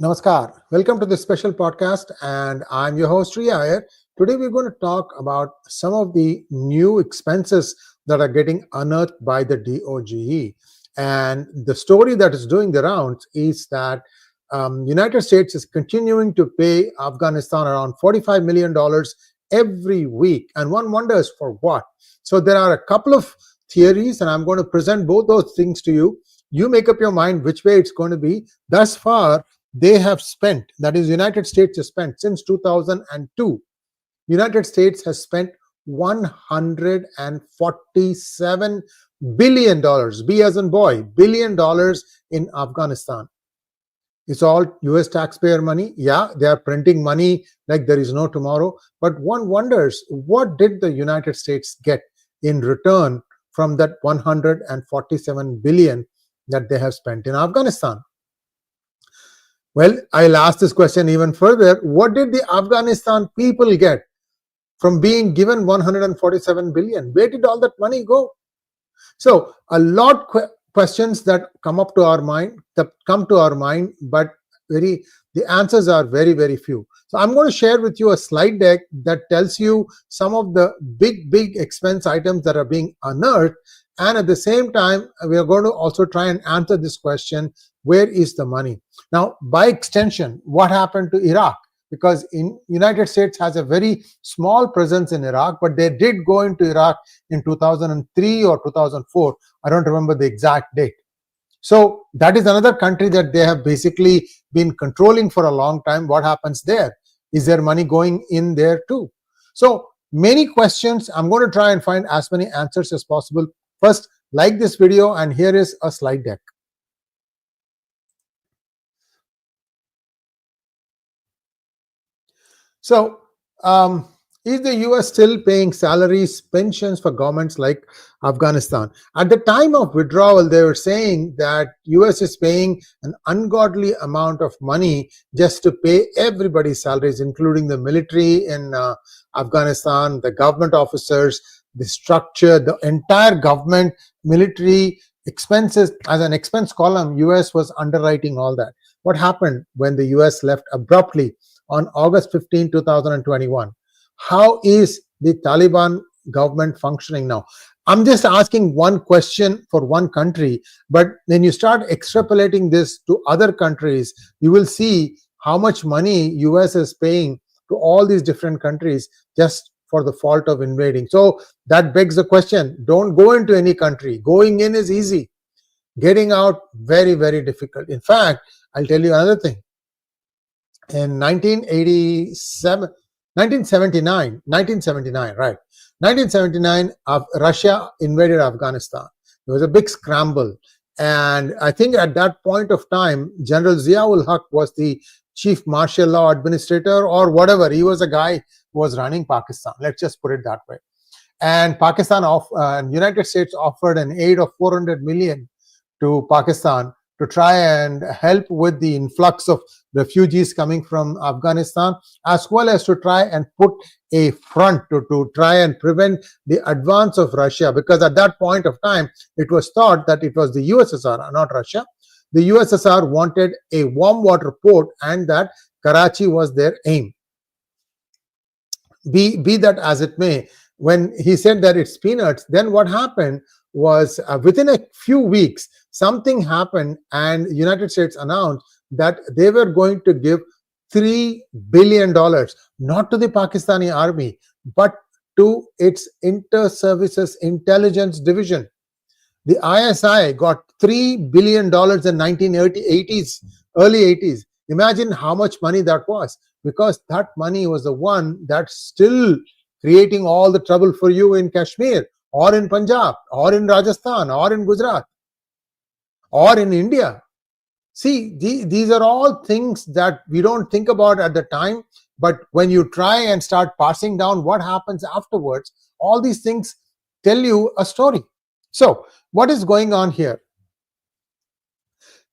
Namaskar. Welcome to this special podcast, and I'm your host, Sree Iyer. Today, we're going to talk about some of the new expenses that are getting unearthed by the DOGE. And the story that is doing the rounds is that United States is continuing to pay Afghanistan around $45 million every week. And one wonders for what? So there are a couple of theories, and I'm going to present both those things to you. You make up your mind which way it's going to be. Thus far, they have spent, that is, United States has spent since 2002. United States has spent $147 billion, B as in boy, billion dollars in Afghanistan. It's all US taxpayer money. Yeah, they are printing money like there is no tomorrow. But one wonders, what did the United States get in return from that 147 billion that they have spent in Afghanistan? Well, I'll ask this question even further. What did the Afghanistan people get from being given 147 billion? Where did all that money go? So a lot questions that come to our mind, but the answers are very, very few. So I'm going to share with you a slide deck that tells you some of the big expense items that are being unearthed. And at the same time, we are going to also try and answer this question, where is the money? Now, by extension, what happened to Iraq? Because in United States has a very small presence in Iraq, but they did go into Iraq in 2003 or 2004. I don't remember the exact date. So that is another country that they have basically been controlling for a long time. What happens there? Is there money going in there too? So many questions. I'm going to try and find as many answers as possible. First, like this video, and here is a slide deck. So, is the US still paying salaries, pensions for governments like Afghanistan? At the time of withdrawal, they were saying that US is paying an ungodly amount of money just to pay everybody's salaries, including the military in Afghanistan, the government officers, the structure, the entire government, military expenses. As an expense column, US was underwriting all that. What happened when the US left abruptly on August 15, 2021? How is the Taliban government functioning now? I'm just asking one question for one country, but when you start extrapolating this to other countries, you will see how much money US is paying to all these different countries just for the fault of invading. So that begs the question, don't go into any country. Going in is easy. Getting out, very, very difficult. In fact, I'll tell you another thing. In 1979, Russia invaded Afghanistan. There was a big scramble. And I think at that point of time, General 𝗤𝗂𝗍𝗓 was the chief martial law administrator or whatever. He was a guy who was running Pakistan. Let's just put it that way. And United States offered an aid of 400 million to Pakistan to try and help with the influx of refugees coming from Afghanistan, as well as to try and put a front to try and prevent the advance of Russia. Because at that point of time, it was thought that it was the USSR, not Russia. The USSR wanted a warm water port, and that Karachi was their aim. Be that as it may, when he said that it's peanuts, then what happened was within a few weeks, something happened, and the United States announced that they were going to give $3 billion, not to the Pakistani army, but to its inter-services intelligence division. The ISI got $3 billion in 1980s, early 80s. Imagine how much money that was, because that money was the one that's still creating all the trouble for you in Kashmir, or in Punjab, or in Rajasthan, or in Gujarat, or in India. See, these are all things that we don't think about at the time, but when you try and start passing down what happens afterwards, all these things tell you a story. So, what is going on here?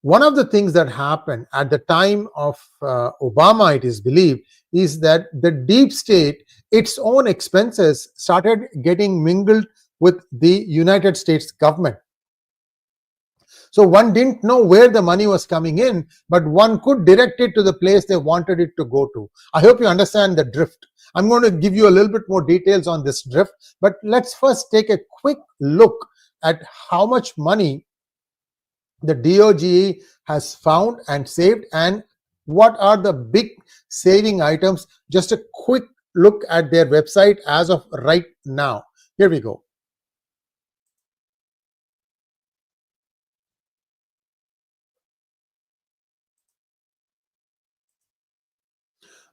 One of the things that happened at the time of Obama, it is believed, is that the deep state, its own expenses started getting mingled with the United States government. So one didn't know where the money was coming in, but one could direct it to the place they wanted it to go to. I hope you understand the drift. I'm going to give you a little bit more details on this drift, but let's first take a quick look at how much money the DOGE has found and saved and what are the big saving items. Just a quick look at their website as of right now. Here we go.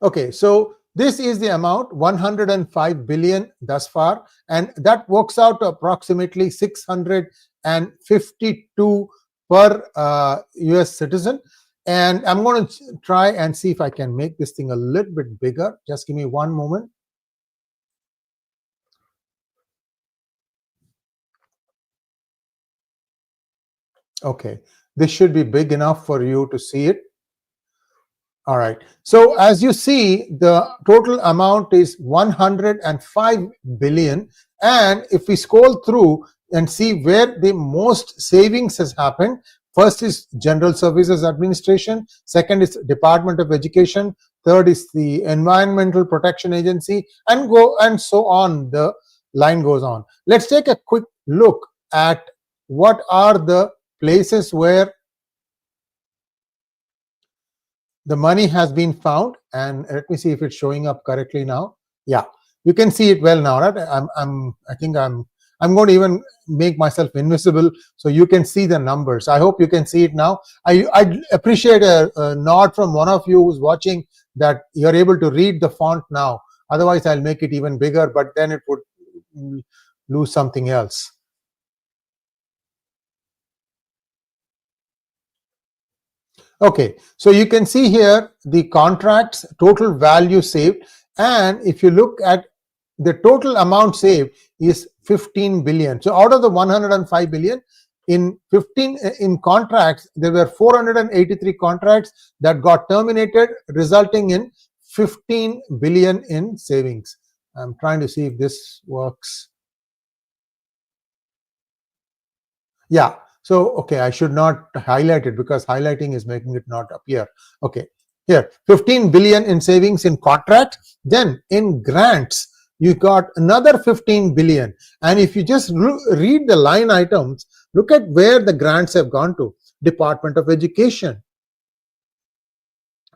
Okay, so this is the amount, 105 billion thus far, and that works out to approximately 652 per US citizen. And I'm going to try and see if I can make this thing a little bit bigger. Just give me one moment. Okay, this should be big enough for you to see it. All right, so as you see, the total amount is 105 billion, and if we scroll through and see where the most savings has happened, first is General Services Administration, second is Department of Education, third is the Environmental Protection Agency, and so on, the line goes on. Let's take a quick look at what are the places where the money has been found, and let me see if it's showing up correctly now. Yeah, you can see it well now, right? I think I'm going to even make myself invisible so you can see the numbers. I hope you can see it now. I'd appreciate a nod from one of you who's watching that you're able to read the font now. Otherwise, I'll make it even bigger, but then it would lose something else. Okay, so you can see here the contracts, total value saved, and if you look at the total amount saved is 15 billion. So out of the 105 billion, in contracts, there were 483 contracts that got terminated, resulting in 15 billion in savings. I'm trying to see if this works. Yeah. So, okay, I should not highlight it because highlighting is making it not appear. Okay, here, 15 billion in savings in contract. Then in grants, you got another 15 billion. And if you just read the line items, look at where the grants have gone to. Department of Education.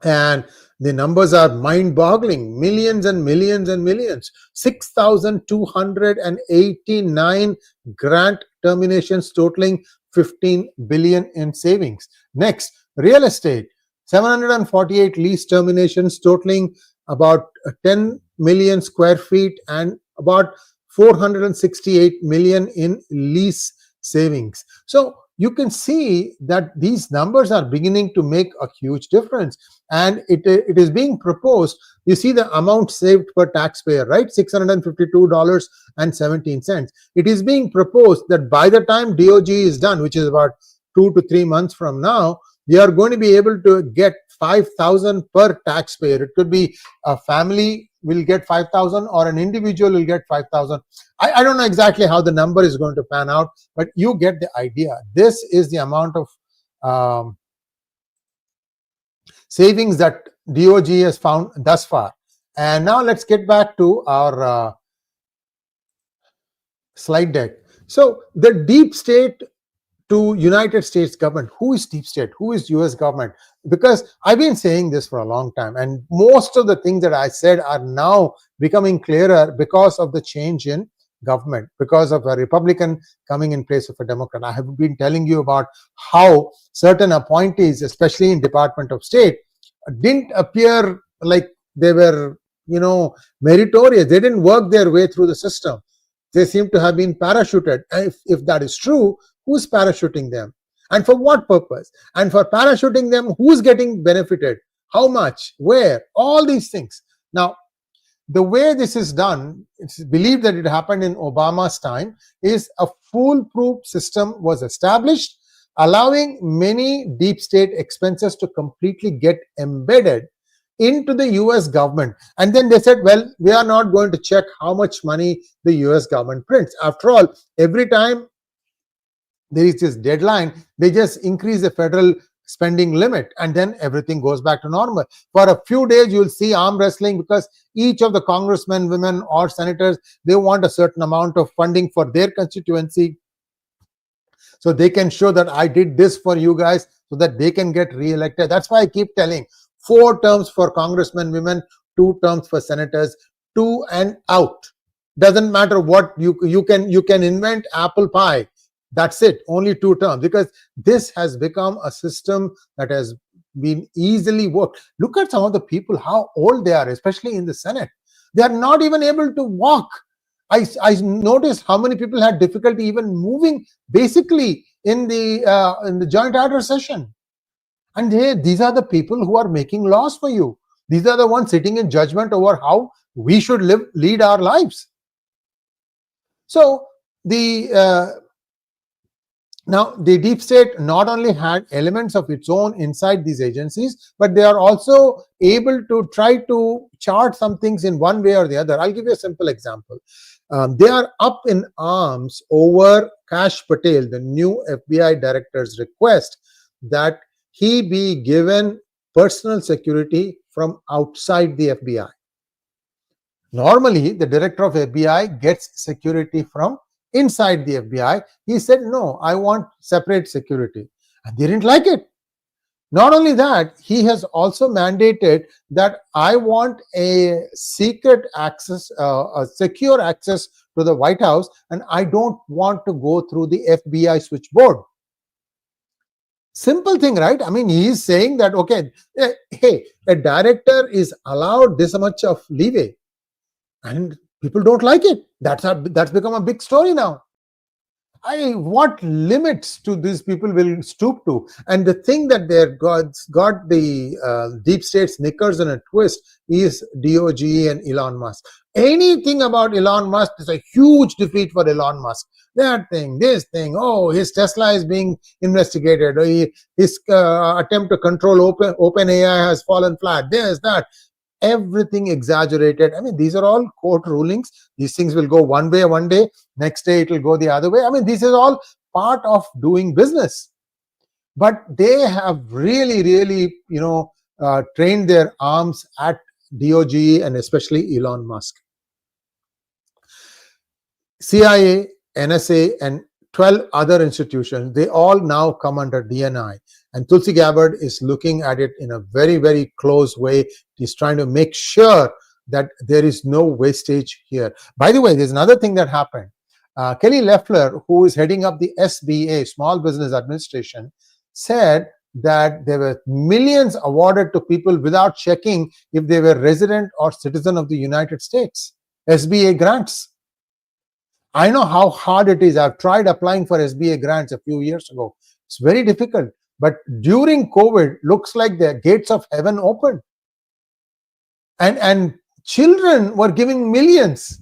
And the numbers are mind-boggling, millions and millions and millions. 6,289 grant terminations totaling 15 billion in savings. Next, real estate, 748 lease terminations totaling about 10 million square feet and about 468 million in lease savings. So you can see that these numbers are beginning to make a huge difference, and it is being proposed. You see the amount saved per taxpayer, right? $652.17. It is being proposed that by the time DOGE is done, which is about 2 to 3 months from now, we are going to be able to get 5,000 per taxpayer. It could be a family will get 5,000 or an individual will get 5,000. I don't know exactly how the number is going to pan out, but you get the idea. This is the amount of savings that DOGE has found thus far. And now let's get back to our slide deck. So the deep state to United States government. Who is deep state? Who is US government? Because I've been saying this for a long time, and most of the things that I said are now becoming clearer because of the change in government, because of a Republican coming in place of a Democrat. I have been telling you about how certain appointees, especially in Department of State, didn't appear like they were, meritorious. They didn't work their way through the system. They seem to have been parachuted. And if that is true, who's parachuting them? And for what purpose? And for parachuting them, who's getting benefited? How much? Where? All these things. Now, the way this is done, it's believed that it happened in Obama's time, is a foolproof system was established, allowing many deep state expenses to completely get embedded into the US government. And then they said, well, we are not going to check how much money the US government prints. After all, every time there is this deadline, they just increase the federal spending limit, and then everything goes back to normal. For a few days, you'll see arm wrestling because each of the congressmen, women, or senators, they want a certain amount of funding for their constituency, so they can show that I did this for you guys, so that they can get re-elected. That's why I keep telling 4 terms for congressmen, women, 2 terms for senators, 2 and out. Doesn't matter what you can invent apple pie. That's it, only 2 terms, because this has become a system that has been easily worked. Look at some of the people, how old they are, especially in the Senate. They are not even able to walk. I noticed how many people had difficulty even moving basically in the joint order session. And these are the people who are making laws for you. These are the ones sitting in judgment over how we should lead our lives. So now the deep state not only had elements of its own inside these agencies, but they are also able to try to chart some things in one way or the other. I'll give you a simple example. They are up in arms over 𝗏𝗏 Patel, the new FBI director's request that he be given personal security from outside the FBI. Normally, the director of FBI gets security from inside the FBI. He said, no, I want separate security. And they didn't like it. Not only that, he has also mandated that I want a secret access, a secure access to the White House, and I don't want to go through the FBI switchboard. Simple thing, right? I mean, he is saying that, okay, hey, a director is allowed this much of leeway, and people don't like it. That's become a big story now. What limits to these people will stoop to? And the thing that they've got the deep state's knickers in a twist is DOGE and Elon Musk. Anything about Elon Musk is a huge defeat for Elon Musk. That thing, this thing, oh, his Tesla is being investigated, or his attempt to control OpenAI has fallen flat, this, that. Everything exaggerated. I mean, these are all court rulings. These things will go one way one day, next day it will go the other way. I mean, this is all part of doing business. But they have really, trained their arms at DOGE and especially Elon Musk. CIA, NSA, and 12 other institutions, they all now come under DNI. And 𝗠𝚢ci 𝗍𝗏𝗏 is looking at it in a very, very close way. He's trying to make sure that there is no wastage here. By the way, there's another thing that happened. Kelly Loeffler, who is heading up the SBA, Small Business Administration, said that there were millions awarded to people without checking if they were resident or citizen of the United States. SBA grants. I know how hard it is. I've tried applying for SBA grants a few years ago. It's very difficult. But during COVID, looks like the gates of heaven opened. And children were giving millions.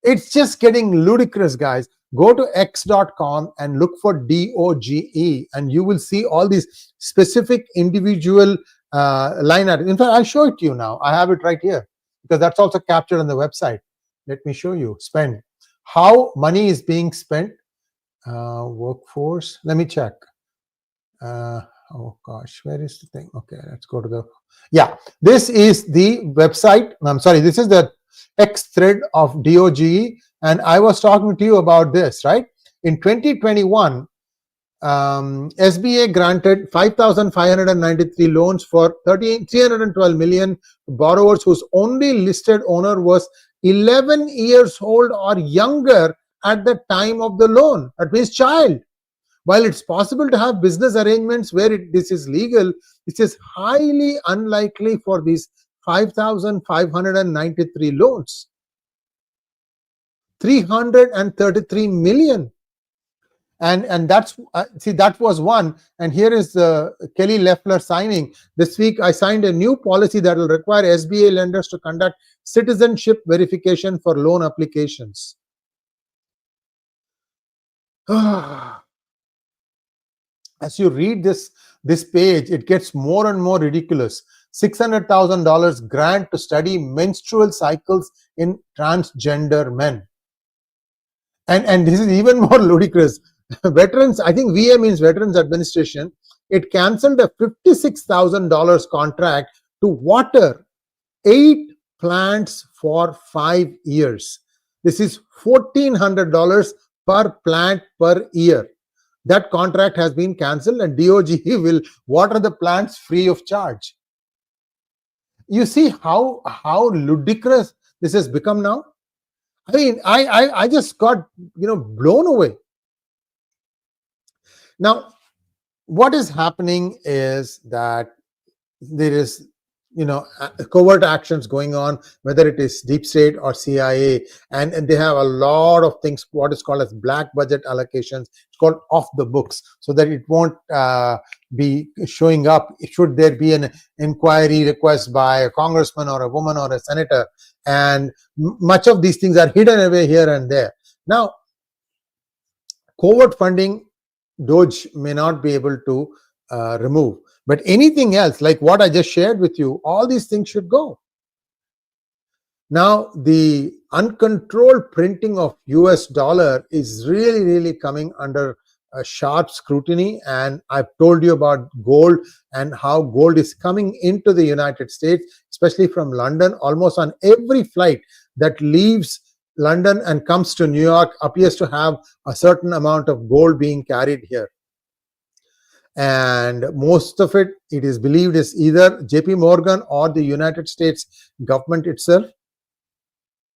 It's just getting ludicrous, guys. Go to x.com and look for DOGE, and you will see all these specific individual line items. In fact, I'll show it to you now. I have it right here, because that's also captured on the website. Let me show you. Spend. How money is being spent. Workforce. Let me check. Oh gosh, where is the thing? Okay, let's go to the, yeah, this is the website. I'm sorry, this is the X thread of DOGE, and I was talking to you about this, right? In 2021, SBA granted 5,593 loans for 312 million borrowers whose only listed owner was 11 years old or younger at the time of the loan. That means child. While it's possible to have business arrangements where this is legal, it is highly unlikely for these 5,593 loans. 333 million. And that's, see, that was one. And here is Kelly Loeffler signing. This week, I signed a new policy that will require SBA lenders to conduct citizenship verification for loan applications. As you read this page, it gets more and more ridiculous. $600,000 grant to study menstrual cycles in transgender men. And this is even more ludicrous. veterans, I think VA means Veterans Administration, it cancelled a $56,000 contract to water 8 plants for 5 years. This is $1,400 per plant per year. That contract has been cancelled, and DOGE will water the plants free of charge. You see how ludicrous this has become now? I mean, I just got blown away. Now, what is happening is that there is covert actions going on, whether it is deep state or CIA, and they have a lot of things, what is called as black budget allocations. It's called off the books, so that it won't be showing up should there be an inquiry request by a congressman or a woman or a senator, and much of these things are hidden away here and there. Now, covert funding, DOGE may not be able to remove, but anything else like what I just shared with you, all these things should go. Now, the uncontrolled printing of US dollar is really coming under a sharp scrutiny, and I've told you about gold and how gold is coming into the United States, especially from London. Almost on every flight that leaves London and comes to New York appears to have a certain amount of gold being carried here. And most of it is believed is either JP Morgan or the United States government itself.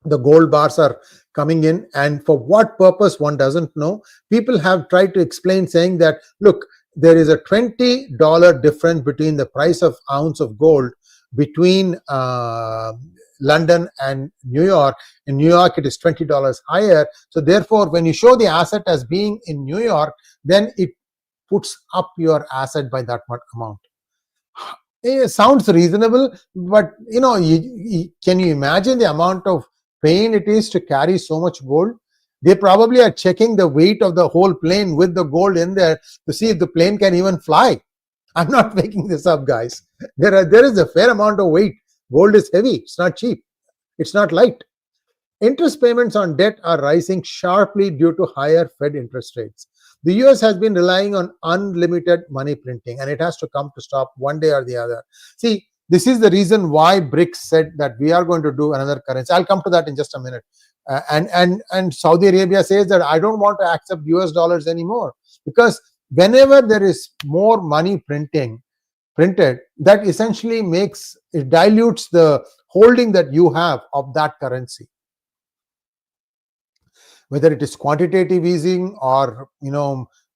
The gold bars are coming in, and for what purpose one doesn't know. People have tried to explain, saying that, look, there is a $20 difference between the price of ounce of gold between London and New York. In New York, it is $20 higher. So therefore, when you show the asset as being in New York, then it puts up your asset by that much amount. It sounds reasonable, but can you imagine the amount of pain it is to carry so much gold? They probably are checking the weight of the whole plane with the gold in there to see if the plane can even fly. I'm not making this up, guys. There is a fair amount of weight. Gold is heavy. It's not cheap. It's not light. Interest payments on debt are rising sharply due to higher Fed interest rates. The US has been relying on unlimited money printing, and it has to come to stop one day or the other. See, this is the reason why BRICS said that we are going to do another currency. I'll come to that in just a minute. And Saudi Arabia says that I don't want to accept US dollars anymore, because whenever there is more money printed, that essentially it dilutes the holding that you have of that currency. Whether it is quantitative easing or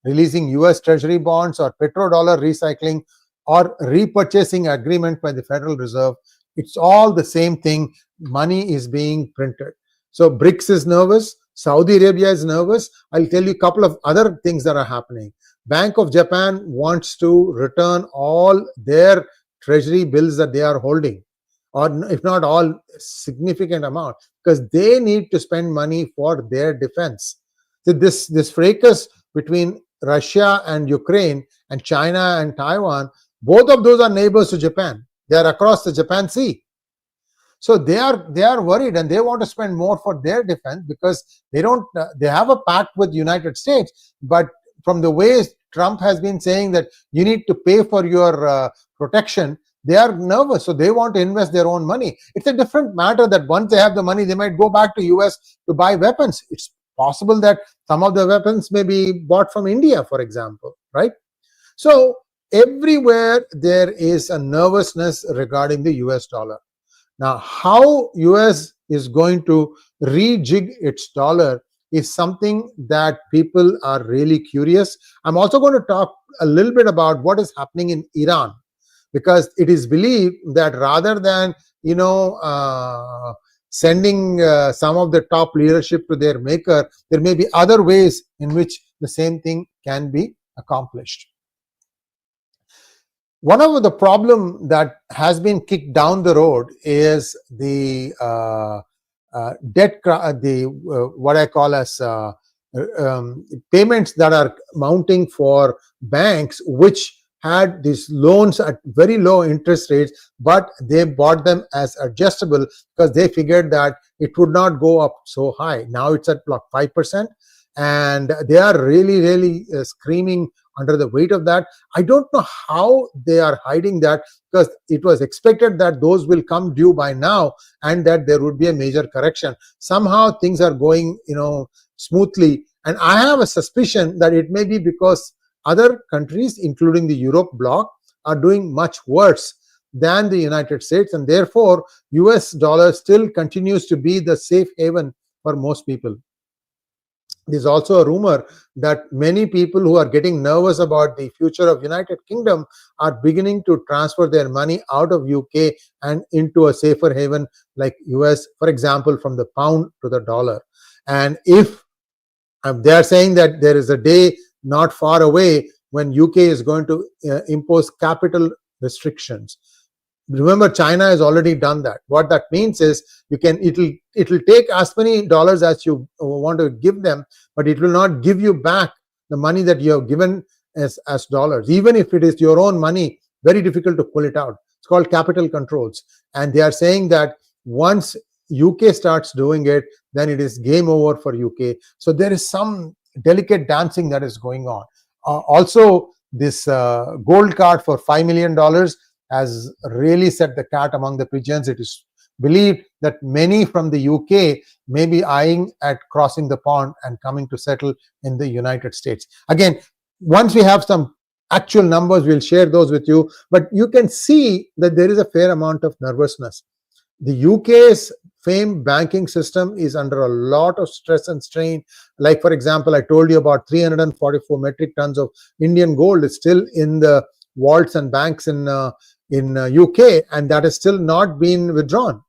releasing US Treasury bonds or petrodollar recycling or repurchasing agreement by the Federal Reserve, it's all the same thing. Money is being printed. So BRICS is nervous. Saudi Arabia is nervous. I'll tell you a couple of other things that are happening. Bank of Japan wants to return all their treasury bills that they are holding, or if not all, significant amount, because they need to spend money for their defense. So this fracas between Russia and Ukraine and China and Taiwan, both of those are neighbors to Japan. They are across the Japan Sea. So they are worried, and they want to spend more for their defense, because they have a pact with the United States, but from the way Trump has been saying that you need to pay for your protection, they are nervous, so they want to invest their own money. It's a different matter that once they have the money, they might go back to US to buy weapons. It's possible that some of the weapons may be bought from India, for example, right? So everywhere there is a nervousness regarding the US dollar. Now, how US is going to rejig its dollar is something that people are really curious. I'm also going to talk a little bit about what is happening in Iran, because it is believed that rather than sending some of the top leadership to their maker, there may be other ways in which the same thing can be accomplished. One of the problem that has been kicked down the road is the debt, what I call as payments that are mounting for banks, which had these loans at very low interest rates, but they bought them as adjustable because they figured that it would not go up so high. Now it's at 5%, and they are really screaming under the weight of that. I don't know how they are hiding that, because it was expected that those will come due by now and that there would be a major correction. Somehow things are going smoothly, and I have a suspicion that it may be because other countries, including the Europe bloc, are doing much worse than the United States, and therefore US dollar still continues to be the safe haven for most people. There's also a rumor that many people who are getting nervous about the future of United Kingdom are beginning to transfer their money out of UK and into a safer haven like US, for example, from the pound to the dollar. And if they are saying that there is a day not far away when UK is going to impose capital restrictions. Remember, China has already done that. What that means is it'll take as many dollars as you want to give them, but it will not give you back the money that you have given as dollars. Even if it is your own money, very difficult to pull it out. It's called capital controls. And they are saying that once UK starts doing it, then it is game over for UK. So there is some delicate dancing that is going on. Also, this gold card for $5 million has really set the cat among the pigeons. It is believed that many from the UK may be eyeing at crossing the pond and coming to settle in the United States. Again, once we have some actual numbers, we'll share those with you, but you can see that there is a fair amount of nervousness. The UK's famed banking system is under a lot of stress and strain. Like, for example, I told you about 344 metric tons of Indian gold is still in the vaults and banks in UK, and that has still not been withdrawn.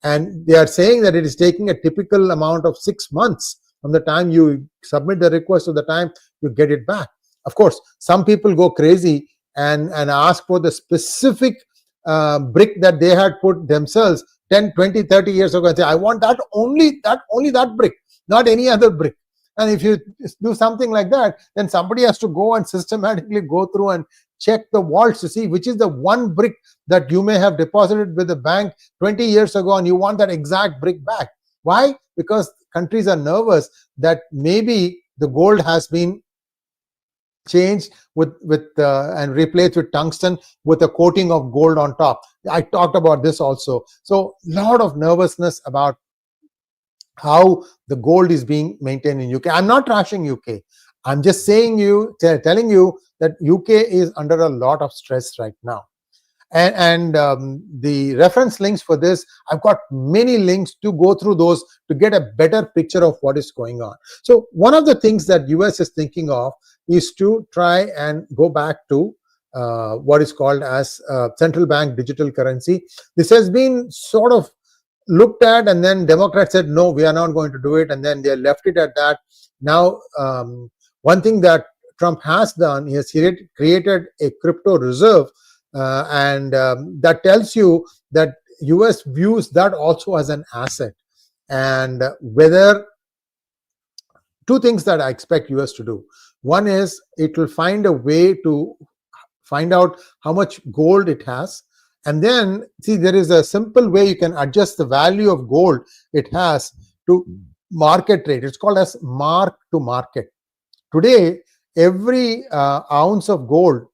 And they are saying that it is taking a typical amount of 6 months from the time you submit the request to the time you get it back. Of course, some people go crazy and ask for the specific brick that they had put themselves 10, 20, 30 years ago and say, I want that only that brick, not any other brick. And if you do something like that, then somebody has to go and systematically go through and check the vaults to see which is the one brick that you may have deposited with the bank 20 years ago and you want that exact brick back. Why? Because countries are nervous that maybe the gold has been changed with and replaced with tungsten with a coating of gold on top. I talked about this also. So a lot of nervousness about how the gold is being maintained in UK. I'm not trashing UK. I'm just telling you that UK is under a lot of stress right now. And the reference links for this, I've got many links to go through those to get a better picture of what is going on. So one of the things that US is thinking of is to try and go back to what is called as central bank digital currency. This has been sort of looked at, and then Democrats said, no, we are not going to do it, and then they left it at that. Now, one thing that Trump has done is he created a crypto reserve, and that tells you that US views that also as an asset. And whether two things that I expect US to do. One is it will find a way to find out how much gold it has. And then, see, there is a simple way you can adjust the value of gold it has to market rate. It's called as mark to market. Today, every ounce of gold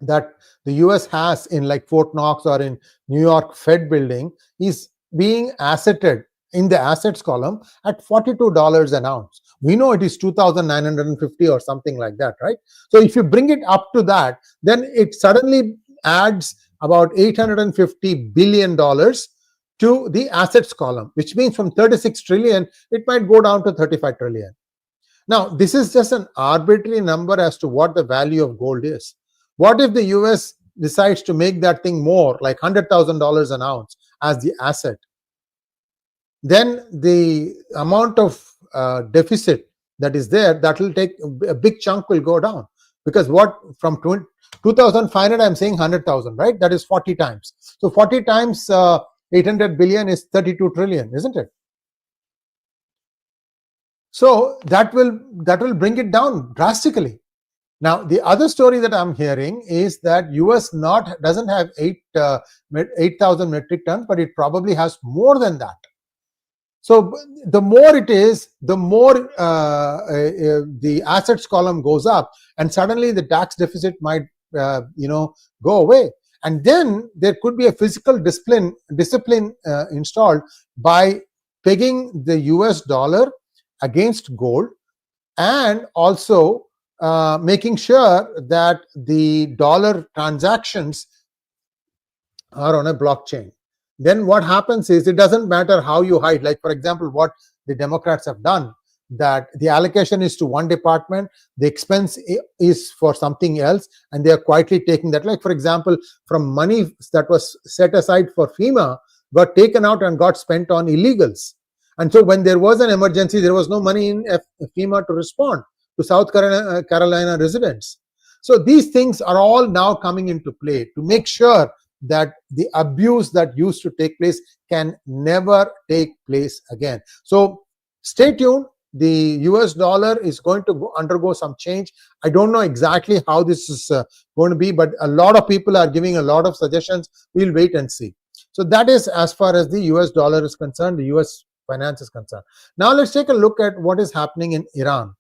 that the US has in like Fort Knox or in New York Fed building is being asseted in the assets column at $42 an ounce. We know it is 2,950 or something like that, right? So if you bring it up to that, then it suddenly adds about $850 billion to the assets column, which means from 36 trillion, it might go down to 35 trillion. Now, this is just an arbitrary number as to what the value of gold is. What if the US decides to make that thing more, like $100,000 an ounce as the asset? Then the amount of deficit that is there, that will take a big chunk will go down. Because what from 2,500, I'm saying 100,000, right? That is 40 times. So 40 times 800 billion is 32 trillion, isn't it? So that will bring it down drastically. Now, the other story that I'm hearing is that US doesn't have 8,000 metric tons, but it probably has more than that. So the more it is, the more the assets column goes up, and suddenly the tax deficit might go away. And then there could be a fiscal discipline installed by pegging the US dollar against gold, and also making sure that the dollar transactions are on a blockchain. Then what happens is, it doesn't matter how you hide. Like, for example, what the Democrats have done, that the allocation is to one department, the expense is for something else, and they are quietly taking that. Like, for example, from money that was set aside for FEMA got taken out and got spent on illegals. And so when there was an emergency, there was no money in FEMA to respond to South Carolina residents. So these things are all now coming into play to make sure that the abuse that used to take place can never take place again. So stay tuned. The US dollar is going to undergo some change. I don't know exactly how this is going to be, but a lot of people are giving a lot of suggestions. We'll wait and see. So that is as far as the US dollar is concerned, the US finance is concerned. Now let's take a look at what is happening in Iran.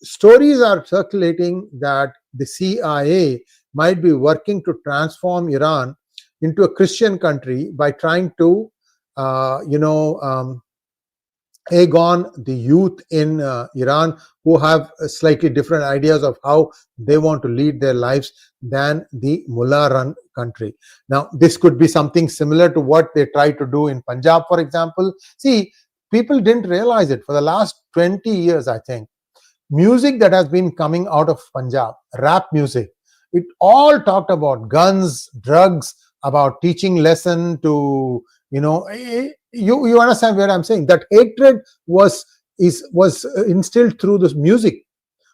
Stories are circulating that the CIA might be working to transform Iran into a Christian country by trying to, egg-on the youth in Iran who have slightly different ideas of how they want to lead their lives than the mullah-run country. Now, this could be something similar to what they tried to do in Punjab, for example. See, people didn't realize it. For the last 20 years, I think, music that has been coming out of Punjab, rap music, it all talked about guns, drugs, about teaching lesson to, you understand what I'm saying? That hatred was instilled through this music.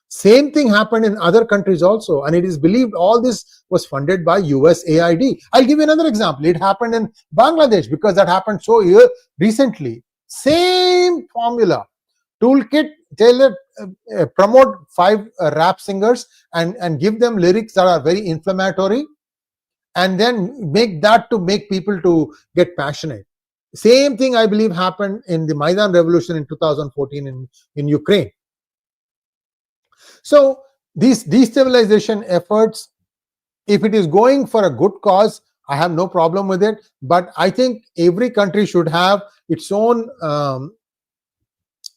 Same thing happened in other countries also, and it is believed all this was funded by USAID. I'll give you another example. It happened in Bangladesh, because that happened so recently. Same formula. Toolkit, tailored, promote 5 rap singers and give them lyrics that are very inflammatory, and then make that to make people to get passionate. Same thing, I believe, happened in the Maidan Revolution in 2014 in Ukraine. So these destabilization efforts, if it is going for a good cause, I have no problem with it. But I think every country should have its own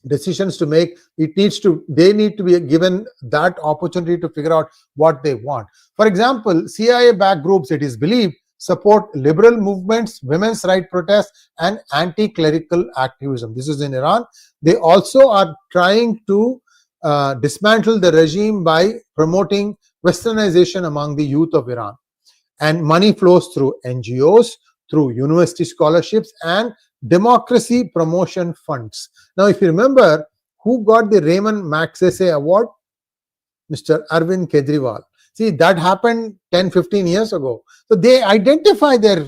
decisions to make. They need to be given that opportunity to figure out what they want. For example, CIA-backed groups, it is believed, support liberal movements, women's rights protests, and anti-clerical activism. This is in Iran. They also are trying to dismantle the regime by promoting westernization among the youth of Iran. And money flows through NGOs, through university scholarships, and democracy promotion funds. Now, if you remember, who got the Raymond Magsaysay Award? Mr. Arvind Kejriwal. See, that happened 10-15 years ago. So they identify their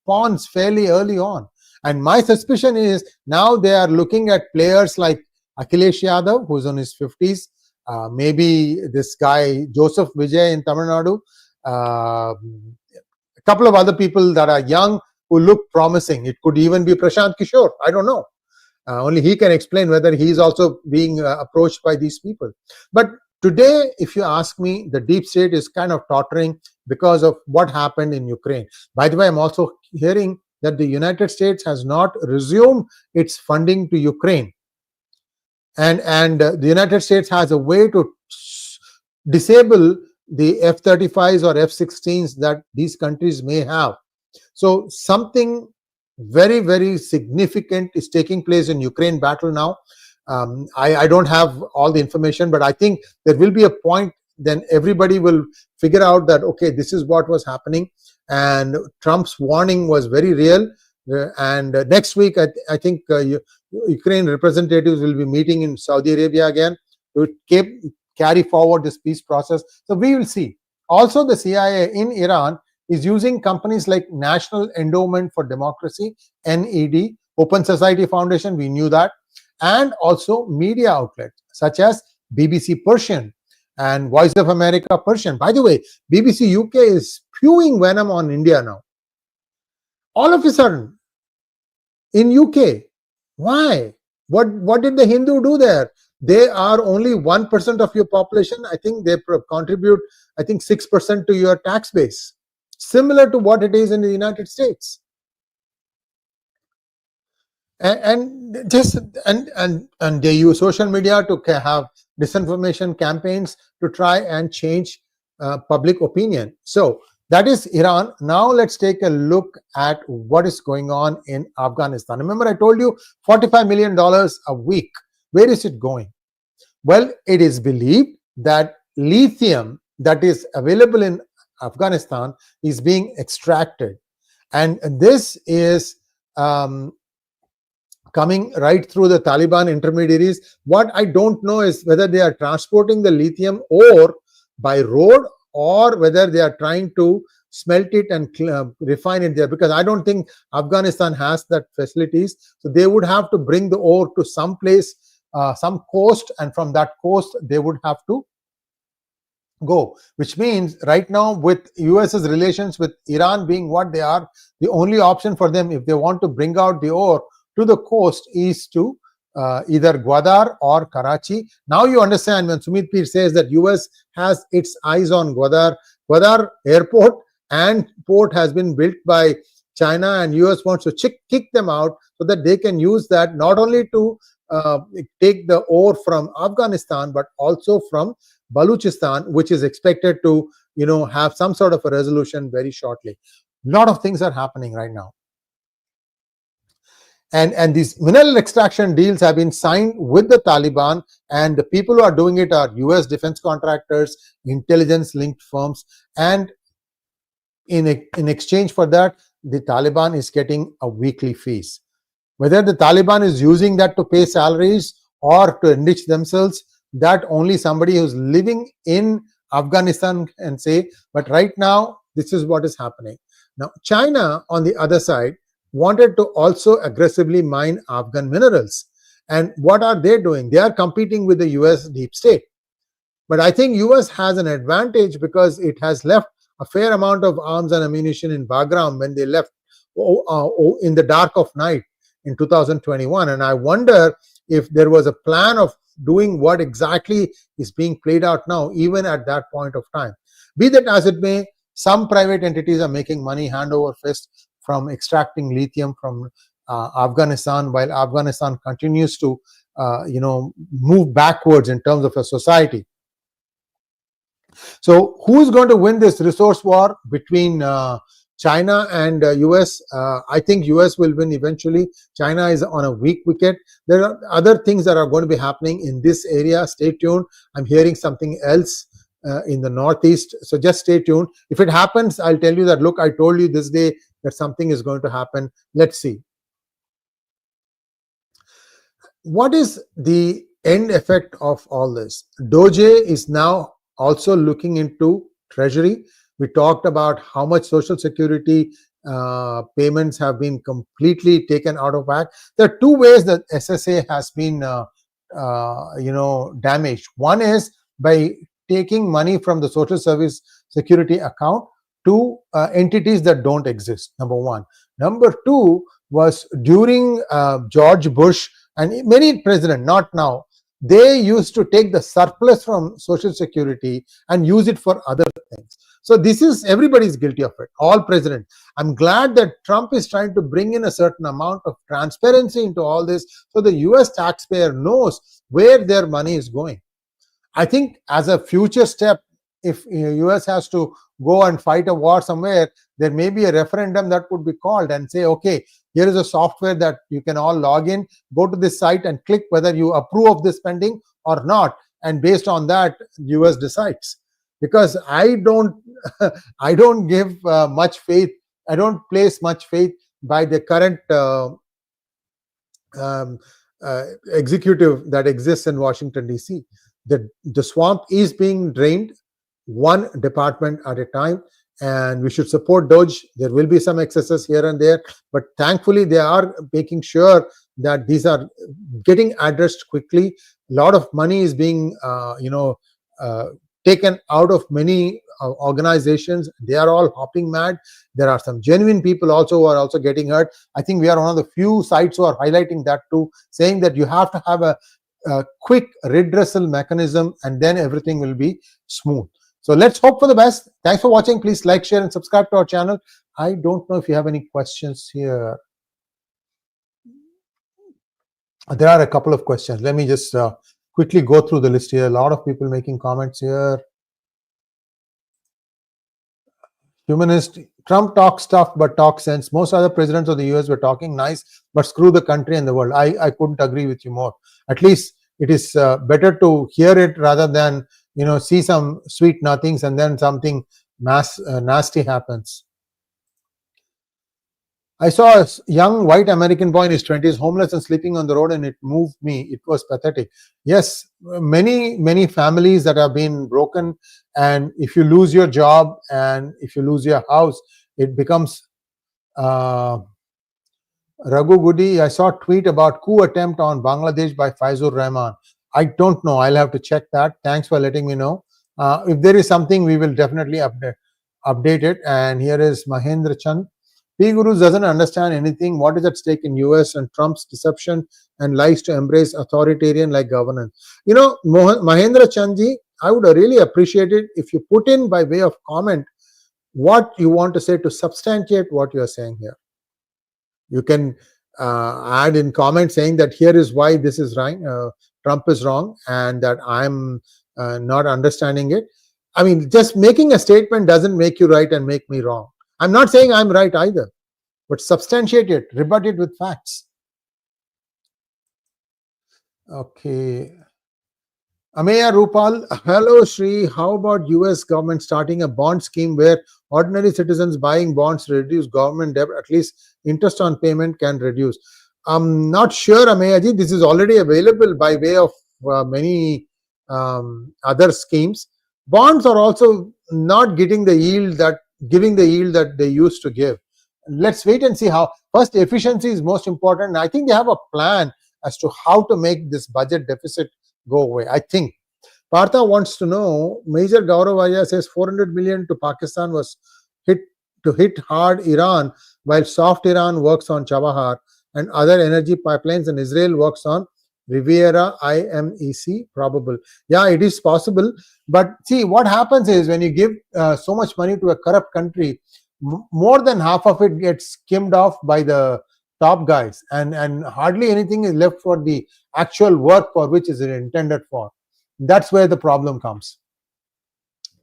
pawns fairly early on. And my suspicion is now they are looking at players like Akhilesh Yadav, who's on his 50s, maybe this guy Joseph Vijay in Tamil Nadu, a couple of other people that are young who look promising. It could even be Prashant Kishore. I don't know. Only he can explain whether he's also being approached by these people. But today, if you ask me, the deep state is kind of tottering because of what happened in Ukraine. By the way, I'm also hearing that the United States has not resumed its funding to Ukraine. And the United States has a way to disable the F-35s or F-16s that these countries may have. So something very, very significant is taking place in Ukraine battle now. I don't have all the information, but I think there will be a point then everybody will figure out that, okay, this is what was happening. And Trump's warning was very real. And next week, I think Ukraine representatives will be meeting in Saudi Arabia again to carry forward this peace process. So we will see. Also, the CIA in Iran is using companies like National Endowment for Democracy, NED, Open Society Foundation, we knew that, and also media outlets such as BBC Persian and Voice of America Persian. By the way, BBC UK is spewing venom on India now. All of a sudden, in UK, Why? What did the Hindu do there? They are only 1% of your population. I think they contribute, I think, 6% to your tax base, similar to what it is in the United States. And they use social media to have disinformation campaigns to try and change public opinion. So that is Iran. Now let's take a look at what is going on in Afghanistan. Remember, I told you $45 million a week. Where is it going? Well, it is believed that lithium that is available in Afghanistan is being extracted, and this is coming right through the Taliban intermediaries. What I don't know is whether they are transporting the lithium or by road, or whether they are trying to smelt it and refine it there, because I don't think Afghanistan has that facilities. So they would have to bring the ore to some place, some coast, and from that coast they would have to go, which means right now, with US's relations with Iran being what they are, the only option for them, if they want to bring out the ore to the coast, is to either Gwadar or Karachi. Now you understand when Sumit Peer says that US has its eyes on Gwadar. Gwadar airport and port has been built by China, and US wants to kick them out so that they can use that not only to take the ore from Afghanistan, but also from Baluchistan, which is expected to have some sort of a resolution very shortly. A lot of things are happening right now. And these mineral extraction deals have been signed with the Taliban, and the people who are doing it are US defense contractors, intelligence-linked firms, and in exchange for that, the Taliban is getting a weekly fees. Whether the Taliban is using that to pay salaries or to enrich themselves, that only somebody who's living in Afghanistan can say. But right now, this is what is happening. Now, China, on the other side, wanted to also aggressively mine Afghan minerals. And what are they doing? They are competing with the US deep state. But I think US has an advantage because it has left a fair amount of arms and ammunition in Bagram when they left in the dark of night in 2021. And I wonder if there was a plan of doing what exactly is being played out now, even at that point of time. Be that as it may, some private entities are making money hand over fist from extracting lithium from Afghanistan, while Afghanistan continues to move backwards in terms of a society. So who is going to win this resource war between China and US? I think US will win eventually. China is on a weak wicket. There are other things that are going to be happening in this area. Stay tuned. I'm hearing something else in the Northeast. So just stay tuned. If it happens, I'll tell you that, look, I told you this day that something is going to happen. Let's see. What is the end effect of all this? DOGE is now also looking into Treasury. We talked about how much Social Security payments have been completely taken out of whack. There are two ways that SSA has been damaged. One is by taking money from the Social Service Security account to entities that don't exist, number one. Number two was during George Bush and many presidents, not now, they used to take the surplus from Social Security and use it for other things. So this is, everybody's guilty of it, all presidents. I'm glad that Trump is trying to bring in a certain amount of transparency into all this so the US taxpayer knows where their money is going. I think as a future step, if US has to go and fight a war somewhere, there may be a referendum that would be called and say, okay, here is a software that you can all log in, go to this site and click whether you approve of this spending or not. And based on that, US decides. Because I don't give much faith, I don't place much faith by the current executive that exists in Washington, D.C. The swamp is being drained one department at a time, and we should support DOGE. There will be some excesses here and there, but thankfully they are making sure that these are getting addressed quickly. A lot of money is being taken out of many organizations, they are all hopping mad. There are some genuine people also who are also getting hurt. I think we are one of the few sites who are highlighting that too, saying that you have to have a quick redressal mechanism and then everything will be smooth. So let's hope for the best. Thanks for watching. Please like, share and subscribe to our channel. I don't know if you have any questions here. There are a couple of questions. Let me just quickly go through the list here. A lot of people making comments here. Humanist, Trump talks tough but talks sense. Most other presidents of the US were talking nice but screw the country and the world. I couldn't agree with you more. At least it is better to hear it rather than see some sweet nothings and then something nasty happens. I saw a young white American boy in his 20s homeless and sleeping on the road, and it moved me. It was pathetic. Yes, many families that have been broken, and if you lose your job and if you lose your house, it becomes Raghu Gudi. I saw a tweet about coup attempt on Bangladesh by Faizur Rahman. I don't know. I'll have to check that. Thanks for letting me know. If there is something, we will definitely update it. And here is Mahendra Chand. P-Guru doesn't understand anything. What is at stake in US and Trump's deception and lies to embrace authoritarian-like governance? Mahendra Chandji, I would really appreciate it if you put in by way of comment what you want to say to substantiate what you are saying here. You can add in comment saying that here is why this is right, Trump is wrong, and that I'm not understanding it. I mean, just making a statement doesn't make you right and make me wrong. I'm not saying I'm right either, but substantiate it, rebut it with facts. Okay. Ameya Rupal, hello Sree, how about US government starting a bond scheme where ordinary citizens buying bonds reduce government debt, at least interest on payment can reduce? I'm not sure, Ameya ji, this is already available by way of many other schemes. Bonds are also not getting the yield that they used to give. Let's wait and see how. First, efficiency is most important. I think they have a plan as to how to make this budget deficit go away. I think Partha wants to know, Major Gaurav Aarya says 400 million to Pakistan was hit hard Iran, while soft Iran works on Chabahar and other energy pipelines, and Israel works on Riviera IMEC. Probable. Yeah, it is possible. But see, what happens is when you give so much money to a corrupt country, more than half of it gets skimmed off by the top guys, and hardly anything is left for the actual work for which is it intended for. That's where the problem comes.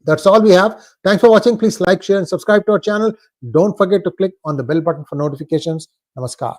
That's all we have. Thanks for watching. Please like, share and subscribe to our channel. Don't forget to click on the bell button for notifications. Namaskar.